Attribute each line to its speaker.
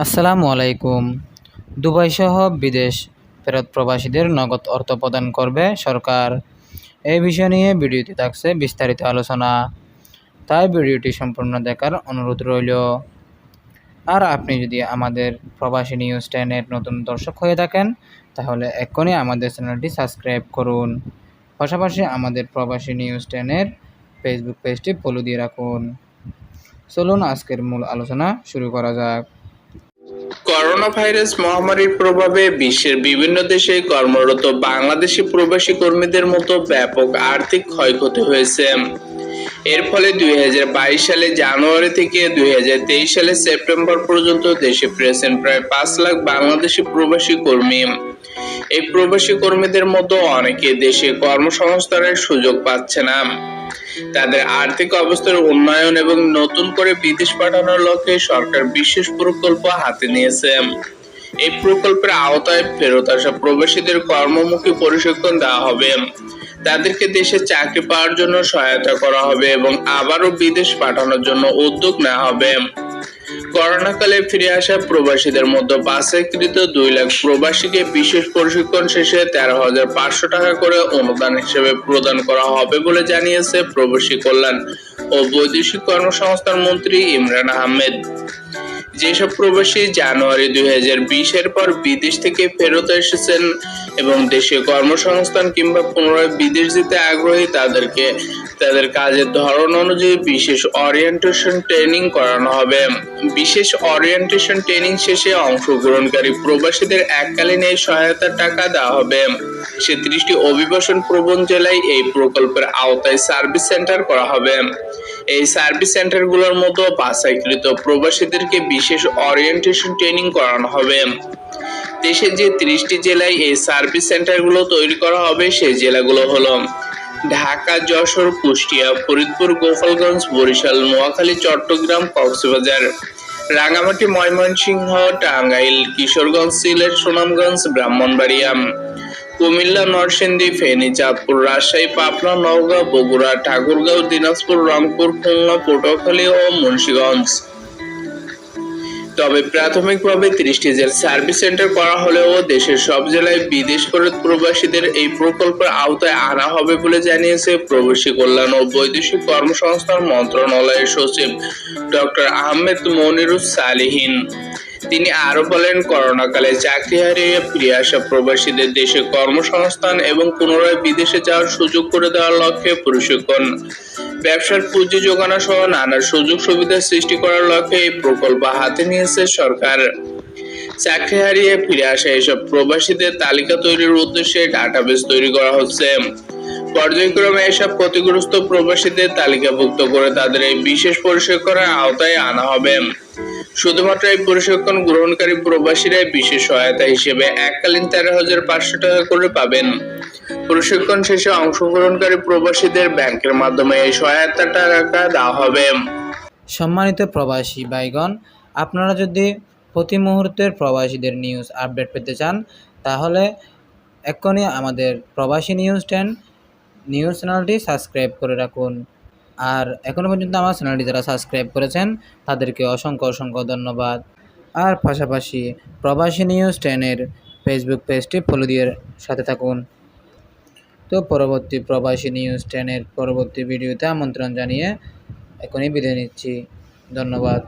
Speaker 1: আসসালামু আলাইকুম। দুবাই সহ বিদেশ ফেরত প্রবাসীদের নগদ অর্থ প্রদান করবে সরকার। এই বিষয় নিয়ে ভিডিওতে থাকছে বিস্তারিত আলোচনা, তাই ভিডিওটি সম্পূর্ণ দেখার অনুরোধ রইল। আর আপনি যদি আমাদের প্রবাসী নিউজ 10-এর নতুন দর্শক হয়ে থাকেন, তাহলে এক্ষুনি আমাদের চ্যানেলটি সাবস্ক্রাইব করুন। পাশাপাশি আমাদের প্রবাসী নিউজ 10-এর ফেসবুক পেজটি ফলো দিয়ে রাখুন। চলুন আজকের মূল আলোচনা শুরু করা যাক।
Speaker 2: করোনা ভাইরাস মহামারীর প্রভাবে বিশ্বের বিভিন্ন দেশে কর্মরত বাংলাদেশি প্রবাসী কর্মীদের মতো ব্যাপক আর্থিক ক্ষয়ক্ষতি হয়েছে। এর ফলে 2022 সালে জানুয়ারি থেকে 2023 সালে সেপ্টেম্বর পর্যন্ত দেশে ফিরেছেন প্রায় 5 লাখ বাংলাদেশি প্রবাসী কর্মী। এই প্রবাসী কর্মীদের মধ্যে অনেকে দেশে কর্মসংস্থানের সুযোগ পাচ্ছে না। তাদের আর্থিক অবস্থার উন্নয়ন এবং নতুন করে বিদেশ পাঠানোর লক্ষ্যে সরকার বিশেষ প্রকল্প হাতে নিয়েছে। এই প্রকল্পের আওতায় ফেরত আসা প্রবাসীদের কর্মমুখী প্রশিক্ষণ দেওয়া হবে, তাদেরকে দেশে চাকরি পাওয়ার জন্য সহায়তা করা হবে এবং আবারও বিদেশ পাঠানোর জন্য উদ্যোগ নেওয়া হবে। করোনাকালে ফিরে আসা প্রবাসীদের মধ্যে বাছাইকৃত 2 লাখ প্রবাসীকে বিশেষ প্রশিক্ষণ শেষে 13,500 টাকা করে অনুদান হিসেবে প্রদান করা হবে বলে জানিয়েছে প্রবাসী কল্যাণ ও বৈদেশিক কর্মসংস্থান মন্ত্রী ইমরান আহমেদ। যেসব প্রবাসী জানুয়ারি 2020 এর পর বিদেশ থেকে ফেরত এসেছেন এবং দেশে কর্মসংস্থান কিংবা পুনরায় বিদেশ যেতে আগ্রহী, তাদেরকে তাদের কাজের ধরন অনুযায়ী বিশেষ ওরিয়েন্টেশন ট্রেনিং করানো হবে। বিশেষ ওরিয়েন্টেশন ট্রেনিং শেষে অংশগ্রহণকারী প্রবাসীদের এককালীন এই সহায়তার টাকা দেওয়া হবে। 37টি অভিবাসন প্রবণ জেলায় এই প্রকল্পের আওতায় সার্ভিস সেন্টার করা হবে। এই সার্ভিস সেন্টারগুলোর মধ্যে বাছাইকৃত প্রবাসীদেরকে বিশেষ ওরিয়েন্টেশন ট্রেনিং করানো হবে। দেশের যে 30টি জেলায় এই সার্ভিস সেন্টারগুলো তৈরি করা হবে, সেই জেলাগুলো হলো ঢাকা, যশোর, কুষ্টিয়া, ফরিদপুর, গোপালগঞ্জ, বরিশাল, নোয়াখালী, চট্টগ্রাম, কক্সবাজার, রাঙ্গামাটি, ময়মনসিংহ, টাঙ্গাইল, কিশোরগঞ্জ, সিলেট, সুনামগঞ্জ, ব্রাহ্মণবাড়িয়া, কুমিল্লা, নরসিংদী, ফেনী, চাঁদপুর, রাজশাহী, পাবনা, নওগাঁ, বগুড়া, ঠাকুরগাঁও, দিনাজপুর, রংপুর, খুলনা, পটুয়াখালী ও মুন্সিগঞ্জ। তবে প্রাথমিকভাবে 30টি জেলা সার্ভিস সেন্টার করা হলেও দেশের সব জেলায় বিদেশ ফেরত প্রবাসীদের এই প্রকল্পের আওতায় আনা হবে বলে জানিয়েছে প্রবাসী কল্যাণ ও বৈদেশিক কর্মসংস্থান মন্ত্রণালয়ের সচিব ডক্টর আহমেদ মনিরুস সালিহিন। তিনি আরো বলেন, করোনাকালে চাকরি হারিয়ে ফিরে আসা প্রবাসীদের দেশে কর্মসংস্থান এবং পুনরায় বিদেশে যাওয়ার সুযোগ করে দেওয়ার লক্ষ্যে প্রশিক্ষণ, ব্যবসার পুঁজি যোগানো সহ নানা সুযোগ সুবিধা সৃষ্টি করার লক্ষ্যে এই প্রকল্প হাতে নিয়েছে সরকার। চাকরি হারিয়ে ফিরে আসা এসব প্রবাসীদের তালিকা তৈরির উদ্দেশ্যে ডাটাবেস তৈরি করা হচ্ছে। পর্যায়ক্রমে এসব ক্ষতিগ্রস্ত প্রবাসীদের তালিকাভুক্ত করে তাদের এই বিশেষ প্রশিক্ষণের আওতায় আনা হবে। শুধুমাত্র এই প্রশিক্ষণ গ্রহণকারী প্রবাসীরাই বিশেষ সহায়তা হিসেবে এককালীন 13,500 টাকা করে পাবেন। প্রশিক্ষণ শেষে অংশগ্রহণকারী প্রবাসীদের ব্যাংকের মাধ্যমে এই সহায়তা টাকা দেওয়া হবে।
Speaker 1: সম্মানিত প্রবাসী ভাইগণ, আপনারা যদি প্রতি মুহূর্তের প্রবাসীদের নিউজ আপডেট পেতে চান, তাহলে এক্ষুনি আমাদের প্রবাসী নিউজ 10 নিউজ চ্যানেলটি সাবস্ক্রাইব করে রাখুন। আর এখনও পর্যন্ত আমার চ্যানেলটি যারা সাবস্ক্রাইব করেছেন, তাদেরকে অসংখ্য অসংখ্য ধন্যবাদ। আর পাশাপাশি প্রবাসী নিউজ 10-এর ফেসবুক পেজটি ফলো দিয়ে সাথে থাকুন। তো পরবর্তী প্রবাসী নিউজ 10-এর পরবর্তী ভিডিওতে আমন্ত্রণ জানিয়ে এখনই বিদায় নিচ্ছি। ধন্যবাদ।